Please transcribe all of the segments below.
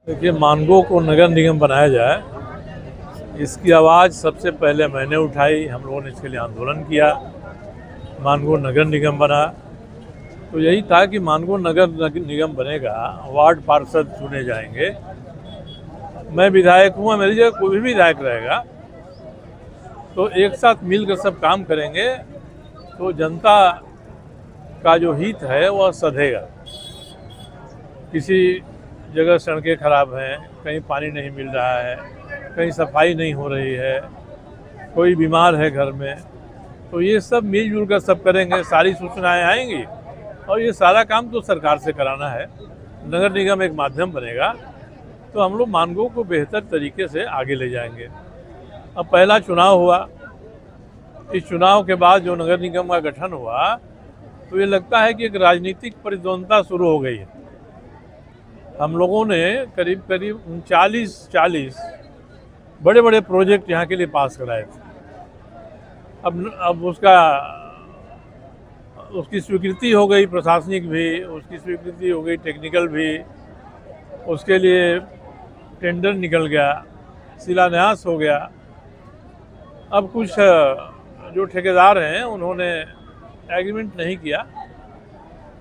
देखिए, मानगो को नगर निगम बनाया जाए, इसकी आवाज़ सबसे पहले मैंने उठाई। हम लोगों ने इसके लिए आंदोलन किया। मानगो नगर निगम बना तो यही था कि मानगो नगर निगम बनेगा, वार्ड पार्षद चुने जाएंगे। मैं विधायक हूँ, मेरी जगह कोई भी विधायक रहेगा तो एक साथ मिलकर सब काम करेंगे तो जनता का जो हित है वह सधेगा। किसी जगह सड़कें खराब हैं, कहीं पानी नहीं मिल रहा है, कहीं सफाई नहीं हो रही है, कोई बीमार है घर में, तो ये सब मिलजुल कर सब करेंगे। सारी सूचनाएं आएंगी और ये सारा काम तो सरकार से कराना है। नगर निगम एक माध्यम बनेगा तो हम लोग मानगो को बेहतर तरीके से आगे ले जाएंगे। अब पहला चुनाव हुआ, इस चुनाव के बाद जो नगर निगम का गठन हुआ तो ये लगता है कि एक राजनीतिक प्रतिद्वंदता शुरू हो गई है। हम लोगों ने करीब करीब 39-40 बड़े बड़े प्रोजेक्ट यहाँ के लिए पास कराए थे। अब उसकी स्वीकृति हो गई, प्रशासनिक भी उसकी स्वीकृति हो गई, टेक्निकल भी, उसके लिए टेंडर निकल गया, शिलान्यास हो गया। अब कुछ जो ठेकेदार हैं उन्होंने एग्रीमेंट नहीं किया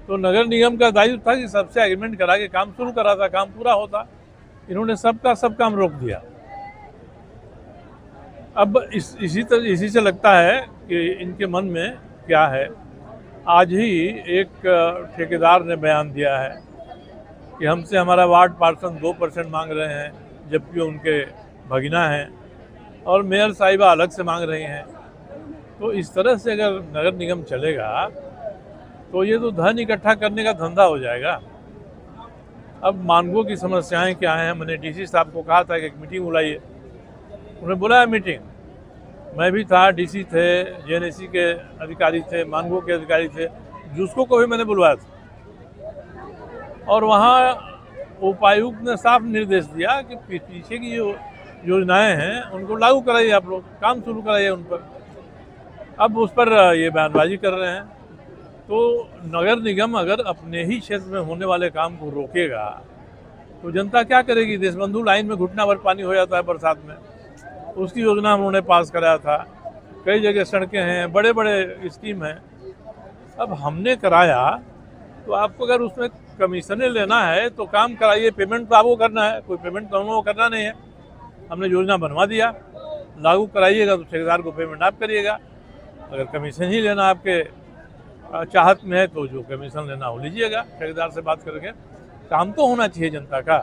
तो नगर निगम का दायित्व था कि सबसे एग्रीमेंट करा के काम शुरू करा था, काम पूरा होता। इन्होंने सब काम रोक दिया। अब इसी से लगता है कि इनके मन में क्या है। आज ही एक ठेकेदार ने बयान दिया है कि हमसे हमारा वार्ड पार्षद 2% मांग रहे हैं, जबकि उनके भगिना हैं, और मेयर साहिबा अलग से मांग रही हैं। तो इस तरह से अगर नगर निगम चलेगा तो ये तो धन इकट्ठा करने का धंधा हो जाएगा। अब मानगो की समस्याएं क्या हैं, मैंने डीसी साहब को कहा था कि एक मीटिंग बुलाइए। उन्होंने बुलाया मीटिंग, मैं भी था, डीसी थे, जेएनएसी के अधिकारी थे, मानगो के अधिकारी थे, जुस्को को भी मैंने बुलवाया था। और वहाँ उपायुक्त ने साफ निर्देश दिया कि पीछे की जो योजनाएं हैं उनको लागू कराइए, आप लोग काम शुरू कराइए उन पर। अब उस पर ये बयानबाजी कर रहे हैं। तो नगर निगम अगर अपने ही क्षेत्र में होने वाले काम को रोकेगा तो जनता क्या करेगी। देशबंधु लाइन में घुटना भर पानी हो जाता है बरसात में, उसकी योजना हम उन्होंने पास कराया था। कई जगह सड़कें हैं, बड़े बड़े स्कीम हैं। अब हमने कराया तो आपको अगर उसमें कमीशनें लेना है तो काम कराइए, पेमेंट तो आपको करना है, कोई पेमेंट तो हम लोगों को करना नहीं है। हमने योजना बनवा दिया, लागू कराइएगा तो ठेकेदार को पेमेंट आप करिएगा। अगर कमीशन ही लेना आपके चाहत में है तो जो कमीशन लेना हो लीजिएगा, ठेकेदार से बात करके। काम तो होना चाहिए जनता का।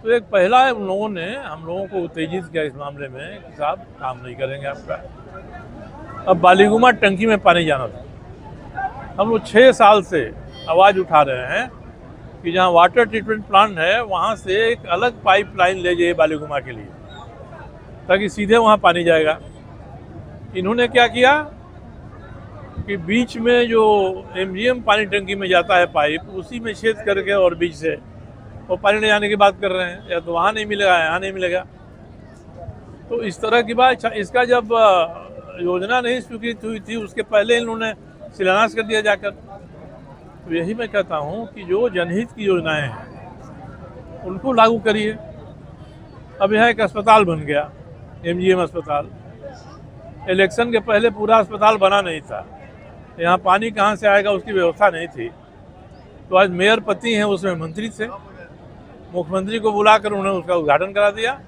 तो एक पहला है, हम लोगों को उत्तेजित किया इस मामले में कि साहब काम नहीं करेंगे आपका। अब बालीगुमा टंकी में पानी जाना था। हम लोग 6 साल से आवाज़ उठा रहे हैं कि जहाँ वाटर ट्रीटमेंट प्लांट है वहाँ से एक अलग पाइपलाइन ले जाइए बालीगुमा के लिए, ताकि सीधे वहाँ पानी जाएगा। इन्होंने क्या किया कि बीच में जो एमजीएम पानी टंकी में जाता है पाइप, उसी में छेद करके और बीच से वो पानी ले जाने की बात कर रहे हैं। या तो वहाँ नहीं मिलेगा, यहाँ नहीं मिलेगा। तो इस तरह की बात। इसका जब योजना नहीं स्वीकृत हुई थी उसके पहले इन्होंने शिलान्यास कर दिया जाकर। तो यही मैं कहता हूँ कि जो जनहित की योजनाएं हैं उनको लागू करिए। अब यहाँ एक अस्पताल बन गया, एमजीएम अस्पताल। इलेक्शन के पहले पूरा अस्पताल बना नहीं था, यहाँ पानी कहाँ से आएगा उसकी व्यवस्था नहीं थी। तो आज मेयर पति हैं, उसमें मंत्री थे, मुख्यमंत्री को बुलाकर उन्होंने उसका उद्घाटन करा दिया।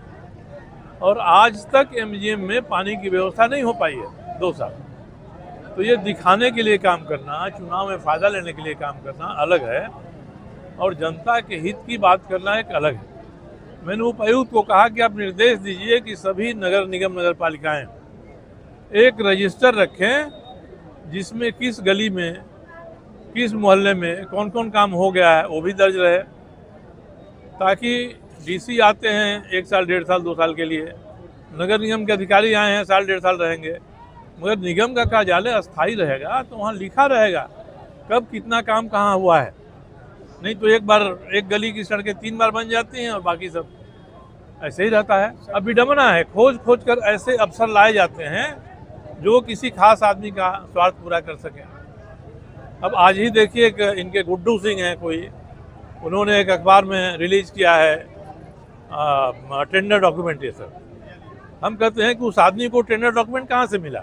और आज तक एमजीएम में पानी की व्यवस्था नहीं हो पाई है 2 साल। तो ये दिखाने के लिए काम करना, चुनाव में फ़ायदा लेने के लिए काम करना अलग है, और जनता के हित की बात करना एक अलग है। मैंने उपायुक्त को कहा कि आप निर्देश दीजिए कि सभी नगर निगम नगर पालिकाएँ एक रजिस्टर रखें जिसमें किस गली में, किस मोहल्ले में कौन कौन काम हो गया है वो भी दर्ज रहे, ताकि डीसी आते हैं 1 साल, 1.5 साल, 2 साल के लिए, नगर निगम के अधिकारी आए हैं 1.5 साल रहेंगे, मगर निगम का कार्यालय अस्थायी रहेगा तो वहाँ लिखा रहेगा कब कितना काम कहाँ हुआ है। नहीं तो एक गली की सड़कें 3 बार बन जाती हैं और बाकी सब ऐसे ही रहता है। अब विडंबना है, खोज कर ऐसे अफसर लाए जाते हैं जो किसी खास आदमी का स्वार्थ पूरा कर सके। अब आज ही देखिए इनके गुड्डू सिंह हैं कोई, उन्होंने एक अखबार में रिलीज किया है टेंडर डॉक्यूमेंट ये सब। हम कहते हैं कि उस आदमी को टेंडर डॉक्यूमेंट कहाँ से मिला,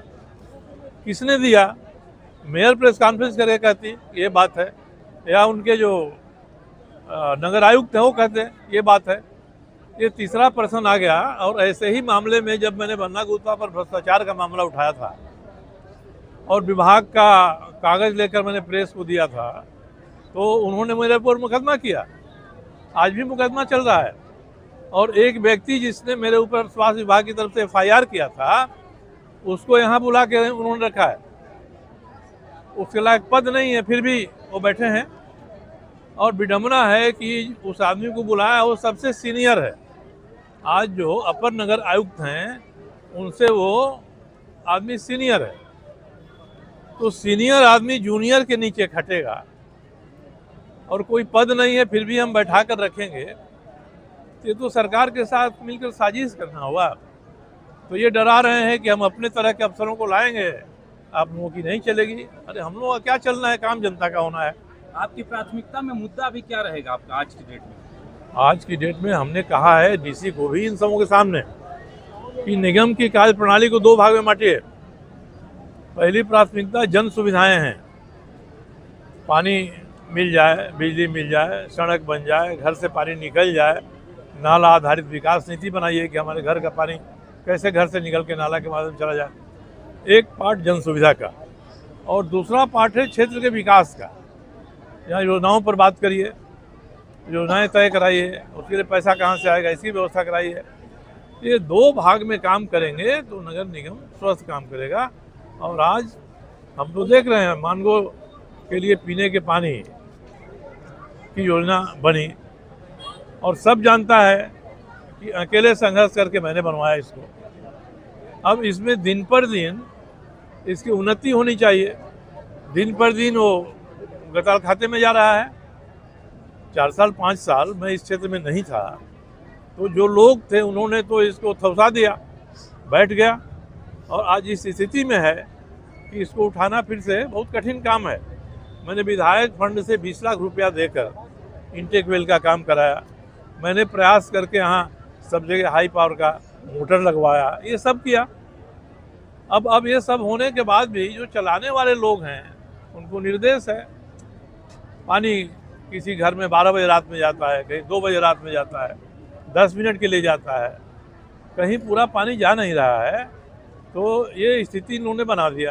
किसने दिया? मेयर प्रेस कॉन्फ्रेंस करके कहती ये बात है, या उनके जो नगर आयुक्त हैं वो कहते हैं ये बात है। ये तीसरा पर्सन आ गया। और ऐसे ही मामले में जब मैंने बन्ना गुप्ता पर भ्रष्टाचार का मामला उठाया था और विभाग का कागज लेकर मैंने प्रेस को दिया था, तो उन्होंने मेरे ऊपर मुकदमा किया। आज भी मुकदमा चल रहा है। और एक व्यक्ति जिसने मेरे ऊपर स्वास्थ्य विभाग की तरफ से FIR किया था, उसको यहाँ बुला के उन्होंने रखा है। उसके लायक पद नहीं है, फिर भी वो बैठे हैं। और विडम्बना है कि उस आदमी को बुलाया, वो सबसे सीनियर है। आज जो अपर नगर आयुक्त हैं उनसे वो आदमी सीनियर है। तो सीनियर आदमी जूनियर के नीचे खटेगा और कोई पद नहीं है, फिर भी हम बैठा कर रखेंगे। ये तो सरकार के साथ मिलकर साजिश करना हुआ। तो ये डरा रहे हैं कि हम अपने तरह के अफसरों को लाएंगे, आप लोगों की नहीं चलेगी। अरे हम लोगों का क्या चलना है, काम जनता का होना है। आपकी प्राथमिकता में मुद्दा अभी क्या रहेगा आपका आज की डेट में? आज की डेट में हमने कहा है DC को भी इन सबों के सामने कि निगम की कार्य प्रणाली को 2 भाग में बांटिए। पहली प्राथमिकता जन सुविधाएं हैं, पानी मिल जाए, बिजली मिल जाए, सड़क बन जाए, घर से पानी निकल जाए, नाला आधारित विकास नीति बनाइए कि हमारे घर का पानी कैसे घर से निकल के नाला के माध्यम चला जाए। एक पार्ट जन सुविधा का, और दूसरा पार्ट है क्षेत्र के विकास का। यहाँ योजनाओं पर बात करिए, योजनाएं तय कराइए, उसके लिए पैसा कहाँ से आएगा इसकी व्यवस्था कराइए। ये 2 भाग में काम करेंगे तो नगर निगम स्वस्थ काम करेगा। और आज हम तो देख रहे हैं, मानगो के लिए पीने के पानी की योजना बनी और सब जानता है कि अकेले संघर्ष करके मैंने बनवाया इसको। अब इसमें दिन पर दिन इसकी उन्नति होनी चाहिए। दिन पर दिन वो गताल खाते में जा रहा है। 4 साल 5 साल मैं इस क्षेत्र में नहीं था, तो जो लोग थे उन्होंने तो इसको थवसा दिया, बैठ गया। और आज इस स्थिति में है कि इसको उठाना फिर से बहुत कठिन काम है। मैंने विधायक फंड से 20 लाख रुपया देकर इंटेक वेल का काम कराया। मैंने प्रयास करके यहाँ सब जगह हाई पावर का मोटर लगवाया, ये सब किया। अब ये सब होने के बाद भी जो चलाने वाले लोग हैं उनको निर्देश है, पानी किसी घर में 12 बजे रात में जाता है, कहीं 2 बजे रात में जाता है, 10 मिनट के लिए जाता है, कहीं पूरा पानी जा नहीं रहा है। तो ये स्थिति इन्होंने बना दिया।